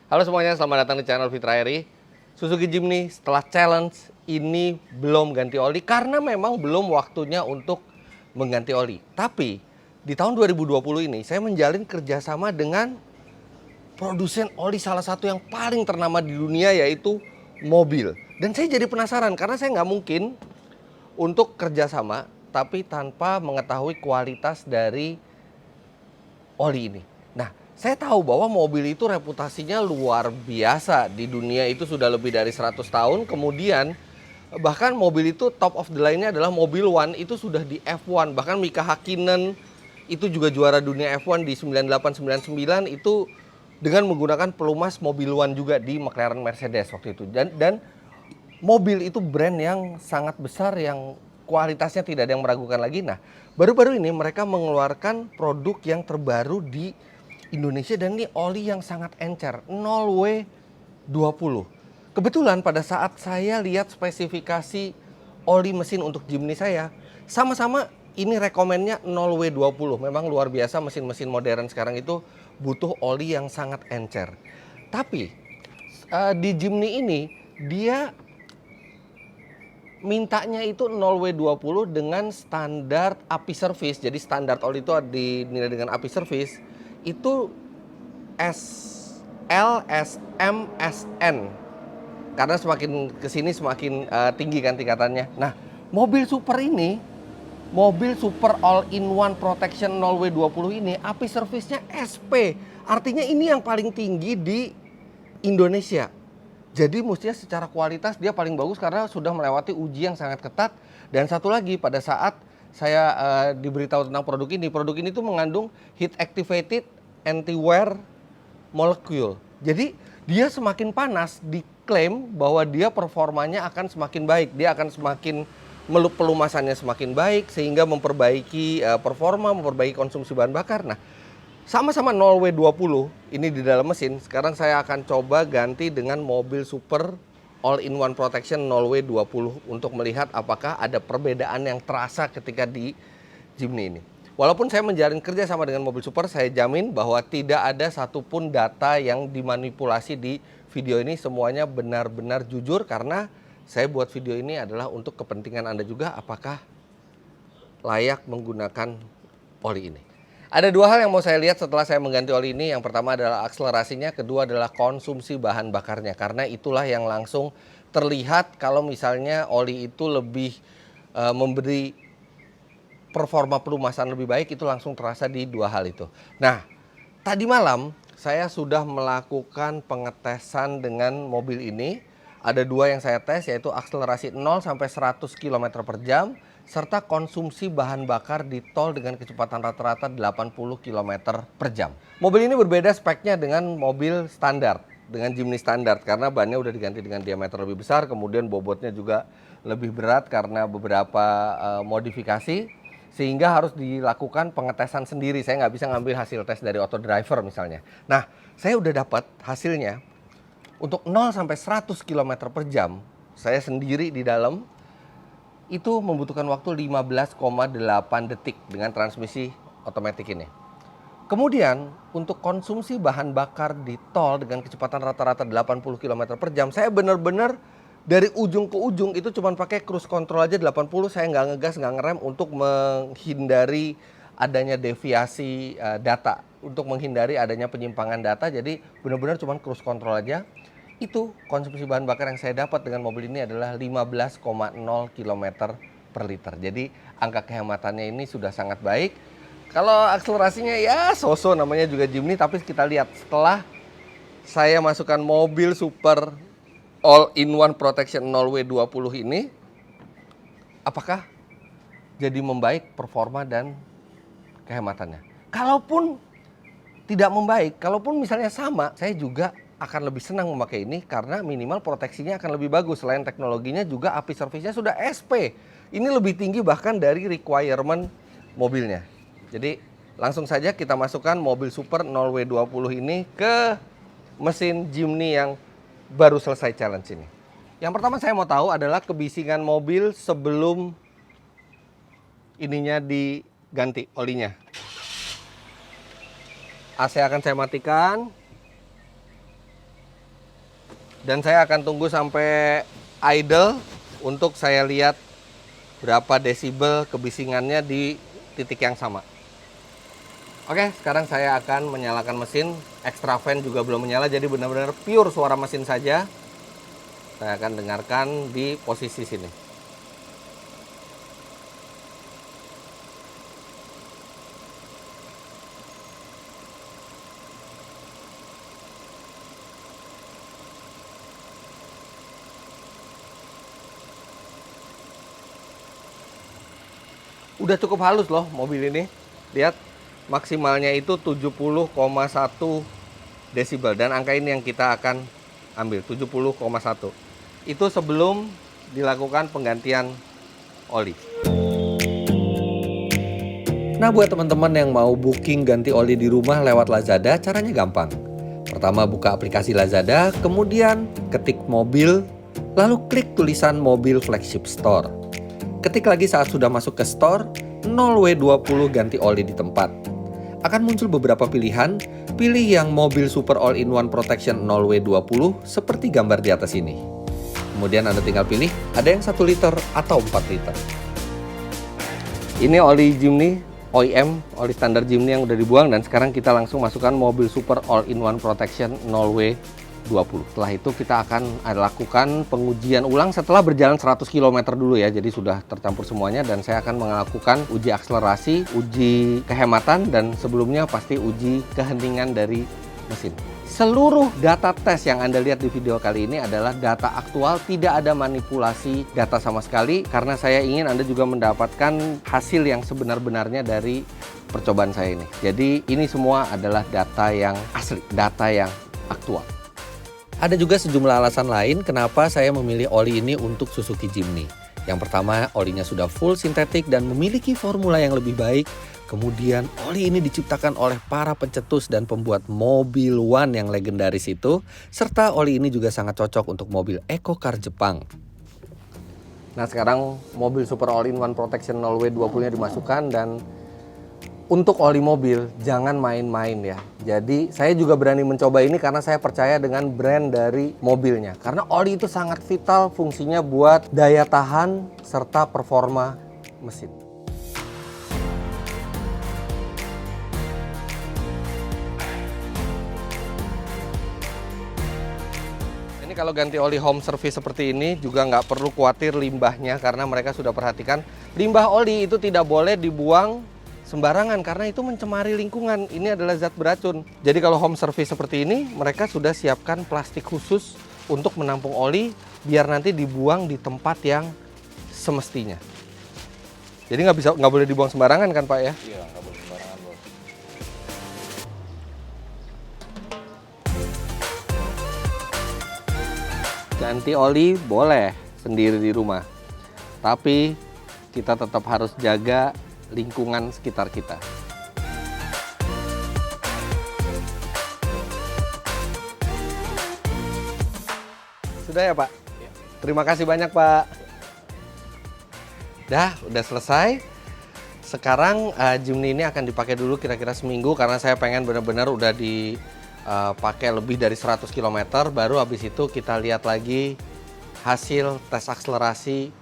Halo semuanya, selamat datang di channel Fitra Eri. Suzuki Jimny setelah challenge ini belum ganti oli karena memang belum waktunya untuk mengganti oli. Tapi di tahun 2020 ini saya menjalin kerjasama dengan produsen oli salah satu yang paling ternama di dunia, yaitu mobil. Dan saya jadi penasaran karena saya nggak mungkin untuk kerjasama tapi tanpa mengetahui kualitas dari oli ini. Nah, saya tahu bahwa mobil itu reputasinya luar biasa. Di dunia itu sudah lebih dari 100 tahun. Kemudian bahkan mobil itu top of the line-nya adalah mobil One, itu sudah di F1. Bahkan Mika Hakkinen itu juga juara dunia F1 di 98-99 itu dengan menggunakan pelumas mobil One juga di McLaren Mercedes waktu itu. Dan mobil itu brand yang sangat besar yang kualitasnya tidak ada yang meragukan lagi. Nah, baru-baru ini mereka mengeluarkan produk yang terbaru di Indonesia dan ini oli yang sangat encer, 0W20. Kebetulan pada saat saya lihat spesifikasi oli mesin untuk Jimny saya, sama-sama ini rekomennya 0W20. Memang luar biasa, mesin-mesin modern sekarang itu butuh oli yang sangat encer. Tapi di Jimny ini dia mintanya itu 0W20 dengan standar API service. Jadi standar oli itu dinilai dengan API service itu SLSMSN. Karena semakin kesini semakin tinggi kan tingkatannya. Nah, mobil super ini, mobil super all-in-one protection 0W20 ini API service-nya SP. Artinya ini yang paling tinggi di Indonesia. Jadi mestinya secara kualitas dia paling bagus karena sudah melewati uji yang sangat ketat. Dan satu lagi, pada saat saya diberitahu tentang produk ini tuh mengandung heat activated anti-wear molecule. Jadi dia semakin panas, diklaim bahwa dia performanya akan semakin baik. Dia akan semakin pelumasannya semakin baik sehingga memperbaiki performa, memperbaiki konsumsi bahan bakar. Nah, sama-sama 0W20 ini di dalam mesin. Sekarang saya akan coba ganti dengan mobil super all-in-one protection 0W20 untuk melihat apakah ada perbedaan yang terasa ketika di Jimny ini. Walaupun saya menjalin kerja sama dengan mobil super, saya jamin bahwa tidak ada satupun data yang dimanipulasi di video ini. Semuanya benar-benar jujur karena saya buat video ini adalah untuk kepentingan Anda juga, apakah layak menggunakan oli ini. Ada dua hal yang mau saya lihat setelah saya mengganti oli ini. Yang pertama adalah akselerasinya, kedua adalah konsumsi bahan bakarnya. Karena itulah yang langsung terlihat kalau misalnya oli itu lebih memberi performa pelumasan lebih baik, itu langsung terasa di dua hal itu. Nah, tadi malam saya sudah melakukan pengetesan dengan mobil ini. Ada dua yang saya tes, yaitu akselerasi 0 sampai 100 km per jam serta konsumsi bahan bakar di tol dengan kecepatan rata-rata 80 km per jam. Mobil ini berbeda speknya dengan mobil standar, dengan Jimny standar, karena bannya udah diganti dengan diameter lebih besar, kemudian bobotnya juga lebih berat karena beberapa modifikasi, sehingga harus dilakukan pengetesan sendiri. Saya nggak bisa ngambil hasil tes dari auto driver misalnya. Nah, saya udah dapat hasilnya. Untuk 0 sampai 100 km per jam, saya sendiri di dalam itu membutuhkan waktu 15,8 detik dengan transmisi otomatis ini. Kemudian untuk konsumsi bahan bakar di tol dengan kecepatan rata-rata 80 km per jam, saya benar-benar dari ujung ke ujung itu cuma pakai cruise control aja 80, saya nggak ngegas, nggak ngerem untuk menghindari adanya deviasi data, untuk menghindari adanya penyimpangan data. Jadi benar-benar cuma cruise control aja. Itu konsumsi bahan bakar yang saya dapat dengan mobil ini adalah 15,0 km per liter. Jadi angka kehematannya ini sudah sangat baik. Kalau akselerasinya ya so-so, namanya juga Jimny. Tapi kita lihat setelah saya masukkan mobil super all-in-one protection 0W20 ini, apakah jadi membaik performa dan kehematannya. Kalaupun tidak membaik, kalaupun misalnya sama, saya juga akan lebih senang memakai ini karena minimal proteksinya akan lebih bagus. Selain teknologinya juga API service-nya sudah SP. Ini lebih tinggi bahkan dari requirement mobilnya. Jadi langsung saja kita masukkan mobil super 0W20 ini ke mesin Jimny yang baru selesai challenge ini. Yang pertama saya mau tahu adalah kebisingan mobil sebelum ininya diganti olinya. AC akan saya matikan. Dan saya akan tunggu sampai idle untuk saya lihat berapa desibel kebisingannya di titik yang sama. Oke, sekarang saya akan menyalakan mesin. Extra fan juga belum menyala, jadi benar-benar pure suara mesin saja. Saya akan dengarkan di posisi sini. Udah cukup halus loh mobil ini. Lihat, maksimalnya itu 70,1 desibel. Dan angka ini yang kita akan ambil, 70,1. Itu sebelum dilakukan penggantian oli. Nah, buat teman-teman yang mau booking ganti oli di rumah lewat Lazada, caranya gampang. Pertama, buka aplikasi Lazada, kemudian ketik mobil, lalu klik tulisan mobil flagship store. Ketik lagi saat sudah masuk ke store, 0W20 ganti oli di tempat. Akan muncul beberapa pilihan, pilih yang mobil Super All-in-One Protection 0W20 seperti gambar di atas ini. Kemudian Anda tinggal pilih, ada yang 1 liter atau 4 liter. Ini oli Jimny, OEM, oli standar Jimny yang udah dibuang, dan sekarang kita langsung masukkan mobil Super All-in-One Protection 0W20. Setelah itu kita akan lakukan pengujian ulang setelah berjalan 100 km dulu ya. Jadi sudah tercampur semuanya, dan saya akan melakukan uji akselerasi, uji kehematan, dan sebelumnya pasti uji keheningan dari mesin. Seluruh data tes yang Anda lihat di video kali ini adalah data aktual, tidak ada manipulasi data sama sekali, karena saya ingin Anda juga mendapatkan hasil yang sebenar-benarnya dari percobaan saya ini. Jadi ini semua adalah data yang asli, data yang aktual. Ada juga sejumlah alasan lain kenapa saya memilih oli ini untuk Suzuki Jimny. Yang pertama, olinya sudah full sintetik dan memiliki formula yang lebih baik. Kemudian, oli ini diciptakan oleh para pencetus dan pembuat mobil One yang legendaris itu. Serta oli ini juga sangat cocok untuk mobil eco car Jepang. Nah, sekarang mobil Super All-in-One Protection 0W20-nya dimasukkan, dan untuk oli mobil, jangan main-main ya. Jadi, saya juga berani mencoba ini karena saya percaya dengan brand dari mobilnya. Karena oli itu sangat vital fungsinya buat daya tahan serta performa mesin. Ini kalau ganti oli home service seperti ini juga nggak perlu khawatir limbahnya, karena mereka sudah perhatikan limbah oli itu tidak boleh dibuang sembarangan karena itu mencemari lingkungan. Ini adalah zat beracun. Jadi kalau home service seperti ini, mereka sudah siapkan plastik khusus untuk menampung oli biar nanti dibuang di tempat yang semestinya. Jadi nggak boleh dibuang sembarangan kan Pak ya? Iya, nggak boleh sembarangan Bos. Ganti oli boleh sendiri di rumah, tapi kita tetap harus jaga lingkungan sekitar kita. Sudah ya Pak? Ya. Terima kasih banyak Pak. Udah selesai. Sekarang Jimny ini akan dipakai dulu kira-kira seminggu, karena saya pengen benar-benar udah dipakai lebih dari 100 km. Baru habis itu kita lihat lagi hasil tes akselerasi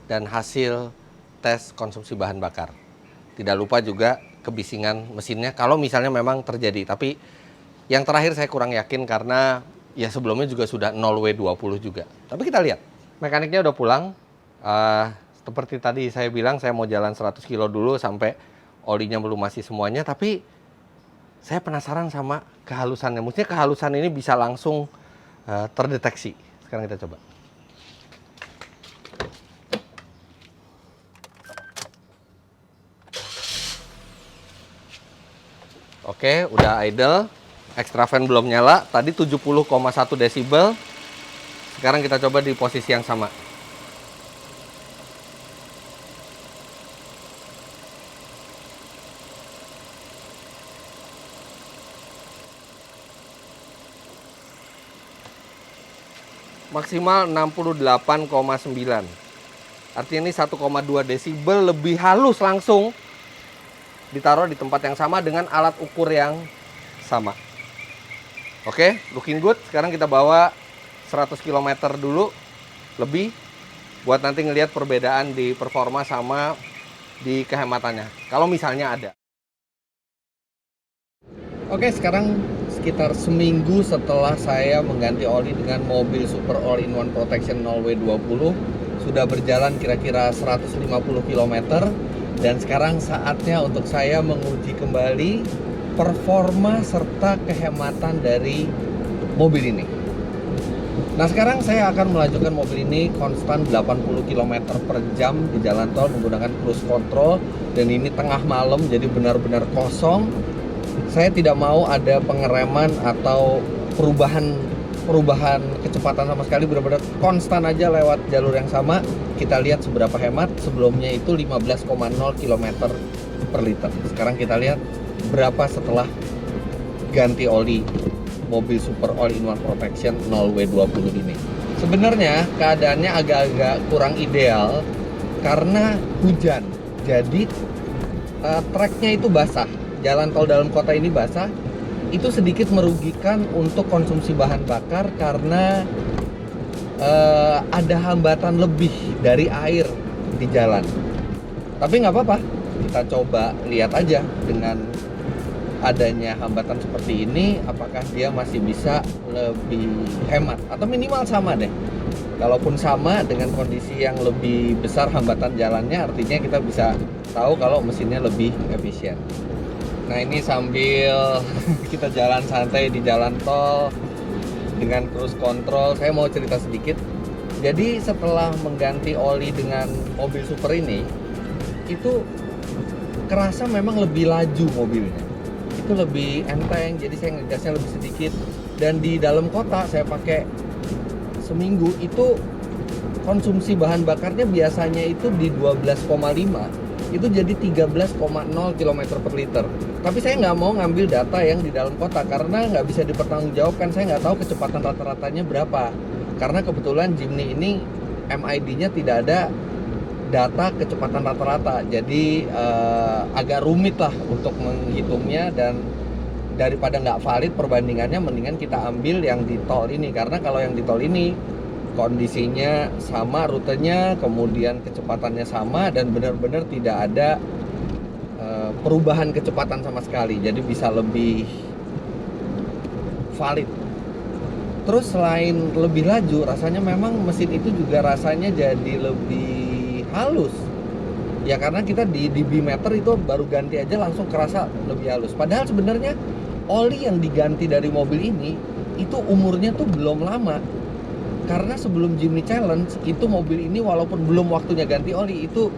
dan hasil tes konsumsi bahan bakar. Tidak lupa juga kebisingan mesinnya kalau misalnya memang terjadi. Tapi yang terakhir saya kurang yakin karena ya sebelumnya juga sudah 0W20 juga. Tapi kita lihat. Mekaniknya udah pulang. Seperti tadi saya bilang, saya mau jalan 100 kilo dulu sampai olinya melumasi semuanya. Tapi saya penasaran sama kehalusannya. Maksudnya kehalusan ini bisa langsung terdeteksi. Sekarang kita coba. Oke, udah idle. Extra fan belum nyala. Tadi 70,1 desibel. Sekarang kita coba di posisi yang sama. Maksimal 68,9. Artinya ini 1,2 desibel lebih halus langsung ditaruh di tempat yang sama dengan alat ukur yang sama. Oke, looking good. Sekarang kita bawa 100 km dulu lebih, buat nanti ngelihat perbedaan di performa sama di kehematannya, kalau misalnya ada. Oke, sekarang sekitar seminggu setelah saya mengganti oli dengan mobil Super All-in-One Protection 0W20, sudah berjalan kira-kira 150 km, dan sekarang saatnya untuk saya menguji kembali performa serta kehematan dari mobil ini. Nah, sekarang saya akan melajukan mobil ini konstan 80 km per jam di jalan tol menggunakan cruise control, dan ini tengah malam jadi benar-benar kosong. Saya tidak mau ada pengereman atau perubahan kecepatan sama sekali, benar-benar konstan aja lewat jalur yang sama. Kita lihat seberapa hemat. Sebelumnya itu 15,0 km per liter. Sekarang kita lihat berapa setelah ganti oli mobil Super All-in-One Protection 0W20 ini. Sebenarnya keadaannya agak-agak kurang ideal karena hujan. Jadi treknya itu basah. Jalan tol dalam kota ini basah. Itu sedikit merugikan untuk konsumsi bahan bakar karena ada hambatan lebih dari air di jalan. Tapi nggak apa-apa, kita coba lihat aja dengan adanya hambatan seperti ini, apakah dia masih bisa lebih hemat atau minimal sama deh. Kalaupun sama dengan kondisi yang lebih besar hambatan jalannya, artinya kita bisa tahu kalau mesinnya lebih efisien. Nah, ini sambil kita jalan santai di jalan tol dengan cruise control, saya mau cerita sedikit. Jadi setelah mengganti oli dengan mobil super ini, itu kerasa memang lebih laju mobilnya. Itu lebih enteng, jadi saya ngegasnya lebih sedikit. Dan di dalam kota saya pakai seminggu itu konsumsi bahan bakarnya biasanya itu di 12,5, itu jadi 13,0 km per liter. Tapi saya nggak mau ngambil data yang di dalam kota karena nggak bisa dipertanggungjawabkan. Saya nggak tahu kecepatan rata-ratanya berapa, karena kebetulan Jimny ini MID-nya tidak ada data kecepatan rata-rata, jadi agak rumit lah untuk menghitungnya, dan daripada nggak valid perbandingannya, mendingan kita ambil yang di tol ini, karena kalau yang di tol ini kondisinya sama, rutenya, kemudian kecepatannya sama, dan benar-benar tidak ada perubahan kecepatan sama sekali, jadi bisa lebih valid. Terus selain lebih laju, rasanya memang mesin itu juga rasanya jadi lebih halus ya, karena kita di bimeter itu baru ganti aja langsung kerasa lebih halus. Padahal sebenarnya oli yang diganti dari mobil ini itu umurnya tuh belum lama, karena sebelum Jimny Challenge itu mobil ini walaupun belum waktunya ganti oli, itu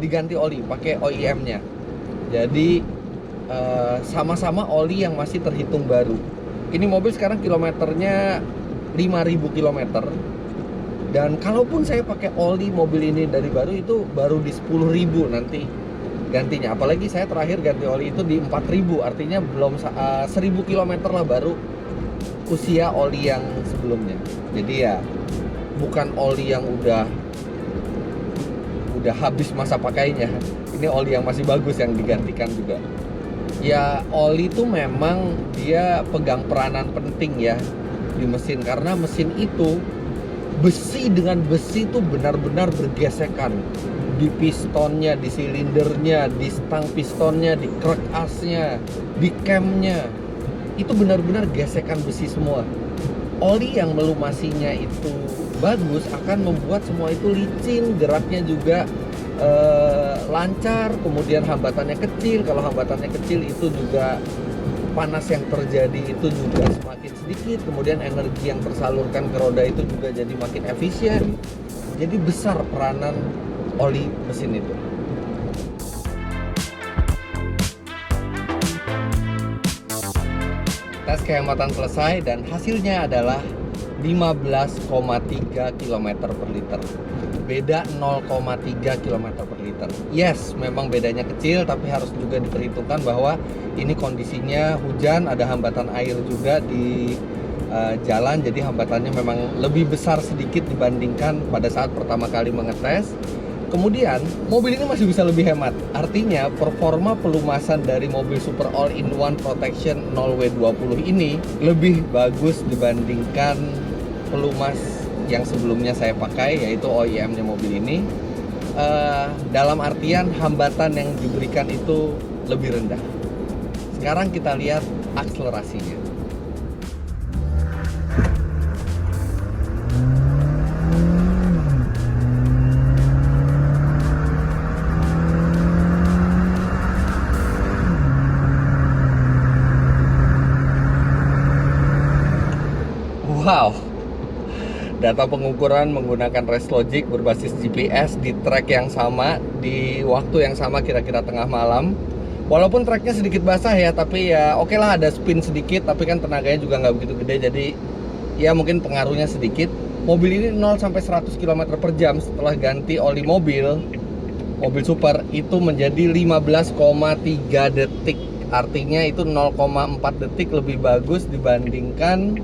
diganti oli pakai OEM-nya. Jadi sama-sama oli yang masih terhitung baru. Ini mobil sekarang kilometernya 5.000 kilometer. Dan kalaupun saya pakai oli mobil ini dari baru, itu baru di 10.000 nanti gantinya. Apalagi saya terakhir ganti oli itu di 4.000, artinya belum 1.000 km lah baru usia oli yang sebelumnya. Jadi ya bukan oli yang udah habis masa pakainya. Ini oli yang masih bagus yang digantikan juga. Ya, oli itu memang dia pegang peranan penting ya di mesin, karena mesin itu besi dengan besi itu benar-benar bergesekan di pistonnya, di silindernya, di stang pistonnya, di krek asnya, di camnya. Itu benar-benar gesekan besi semua. Oli yang melumasinya itu bagus akan membuat semua itu licin, geraknya juga lancar, kemudian hambatannya kecil. Kalau hambatannya kecil itu juga panas yang terjadi itu juga semakin sedikit, kemudian energi yang tersalurkan ke roda itu juga jadi makin efisien. Jadi besar peranan oli mesin itu. Tes kehematan selesai dan hasilnya adalah 15,3 km per liter. Beda 0,3 km per liter. Yes, memang bedanya kecil, tapi harus juga diperhitungkan bahwa ini kondisinya hujan, ada hambatan air juga di jalan, jadi hambatannya memang lebih besar sedikit dibandingkan pada saat pertama kali mengetes. Kemudian mobil ini masih bisa lebih hemat. Artinya performa pelumasan dari mobil Super All-in-One Protection 0W20 ini lebih bagus dibandingkan pelumas yang sebelumnya saya pakai, yaitu OEM-nya mobil ini. Dalam artian hambatan yang diberikan itu lebih rendah. Sekarang kita lihat akselerasinya. Wow, data pengukuran menggunakan Race Logic berbasis GPS di track yang sama, di waktu yang sama, kira-kira tengah malam. Walaupun tracknya sedikit basah ya, tapi ya oke lah, ada spin sedikit, tapi kan tenaganya juga nggak begitu gede, jadi ya mungkin pengaruhnya sedikit. Mobil ini 0-100 km per jam setelah ganti oli mobil super itu menjadi 15,3 detik. Artinya itu 0,4 detik lebih bagus dibandingkan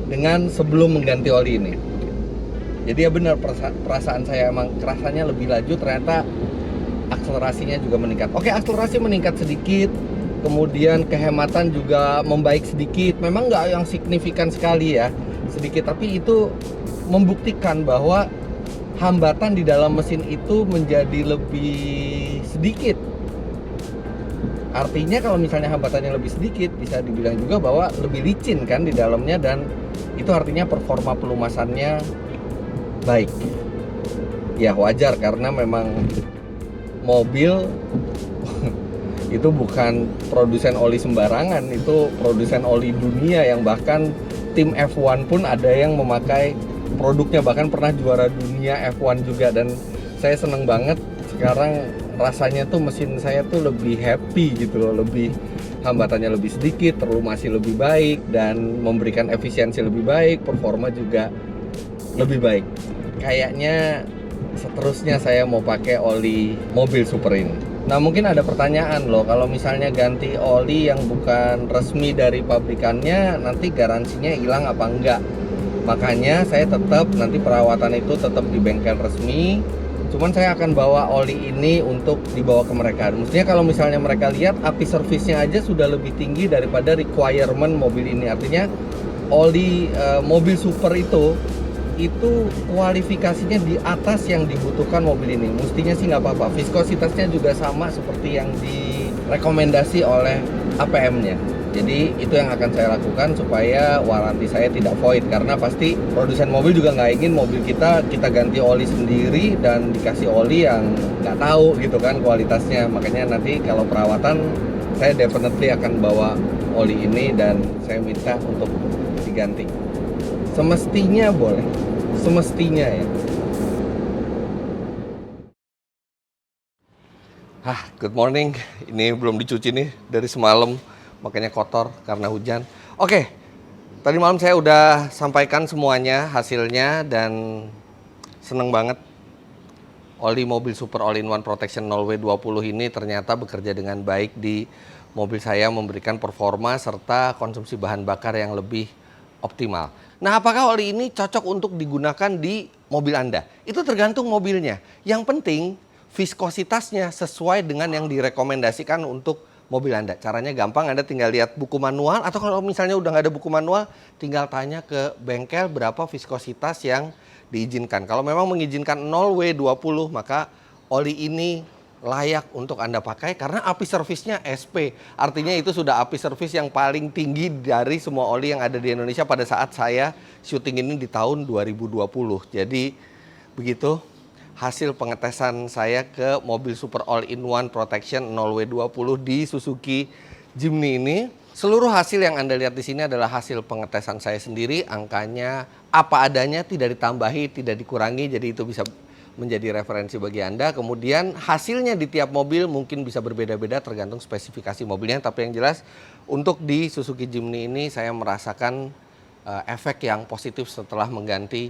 dengan sebelum mengganti oli ini. Jadi ya benar, perasaan saya emang kerasanya lebih laju, ternyata akselerasinya juga meningkat. Oke, akselerasi meningkat sedikit, kemudian kehematan juga membaik sedikit. Memang nggak yang signifikan sekali ya, sedikit, tapi itu membuktikan bahwa hambatan di dalam mesin itu menjadi lebih sedikit. Artinya kalau misalnya hambatannya lebih sedikit, bisa dibilang juga bahwa lebih licin kan di dalamnya, dan itu artinya performa pelumasannya baik. Ya wajar, karena memang mobil itu bukan produsen oli sembarangan, itu produsen oli dunia yang bahkan tim F1 pun ada yang memakai produknya, bahkan pernah juara dunia F1 juga. Dan saya seneng banget sekarang rasanya tuh mesin saya tuh lebih happy gitu loh, lebih hambatannya lebih sedikit, terlumasi lebih baik, dan memberikan efisiensi lebih baik, performa juga lebih baik. Kayaknya seterusnya saya mau pakai oli mobil super ini. Nah, mungkin ada pertanyaan loh, kalau misalnya ganti oli yang bukan resmi dari pabrikannya, nanti garansinya hilang apa enggak? Makanya saya tetap, nanti perawatan itu tetap di bengkel resmi. Cuman saya akan bawa oli ini untuk dibawa ke mereka. Mestinya kalau misalnya mereka lihat api servisnya aja sudah lebih tinggi daripada requirement mobil ini. Artinya oli mobil super itu kualifikasinya di atas yang dibutuhkan mobil ini. Mestinya sih nggak apa-apa. Viskositasnya juga sama seperti yang direkomendasi oleh APM-nya. Jadi itu yang akan saya lakukan supaya waranti saya tidak void, karena pasti produsen mobil juga nggak ingin mobil kita ganti oli sendiri dan dikasih oli yang nggak tahu gitu kan kualitasnya. Makanya nanti kalau perawatan saya definitely akan bawa oli ini dan saya minta untuk diganti. Semestinya boleh, semestinya ya. Good morning. Ini belum dicuci nih dari semalam, makanya kotor karena hujan. Oke, tadi malam saya udah sampaikan semuanya hasilnya, dan seneng banget oli mobil super all-in-one protection 0W20 ini ternyata bekerja dengan baik di mobil saya, memberikan performa serta konsumsi bahan bakar yang lebih optimal. Nah, apakah oli ini cocok untuk digunakan di mobil Anda? Itu tergantung mobilnya. Yang penting viskositasnya sesuai dengan yang direkomendasikan untuk mobil Anda. Caranya gampang, Anda tinggal lihat buku manual, atau kalau misalnya udah nggak ada buku manual, tinggal tanya ke bengkel berapa viskositas yang diizinkan. Kalau memang mengizinkan 0W20, maka oli ini layak untuk Anda pakai karena api servisnya SP. Artinya itu sudah api servis yang paling tinggi dari semua oli yang ada di Indonesia pada saat saya syuting ini di tahun 2020. Jadi begitu hasil pengetesan saya ke mobil super all-in-one protection 0W20 di Suzuki Jimny ini. Seluruh hasil yang Anda lihat di sini adalah hasil pengetesan saya sendiri. Angkanya apa adanya, tidak ditambahi, tidak dikurangi. Jadi itu bisa menjadi referensi bagi Anda. Kemudian hasilnya di tiap mobil mungkin bisa berbeda-beda tergantung spesifikasi mobilnya. Tapi yang jelas untuk di Suzuki Jimny ini saya merasakan efek yang positif setelah mengganti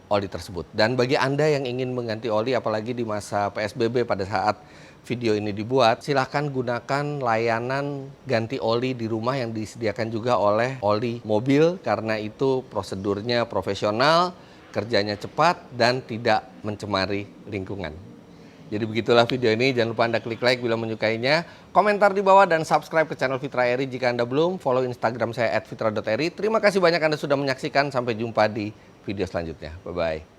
oli tersebut. Dan bagi Anda yang ingin mengganti oli, apalagi di masa PSBB pada saat video ini dibuat, silahkan gunakan layanan ganti oli di rumah yang disediakan juga oleh Oli Mobil, karena itu prosedurnya profesional, kerjanya cepat, dan tidak mencemari lingkungan. Jadi begitulah video ini, jangan lupa Anda klik like bila menyukainya, komentar di bawah dan subscribe ke channel Fitra Eri jika Anda belum, follow Instagram saya @fitra.eri. Terima kasih banyak Anda sudah menyaksikan, sampai jumpa di video selanjutnya. Bye-bye.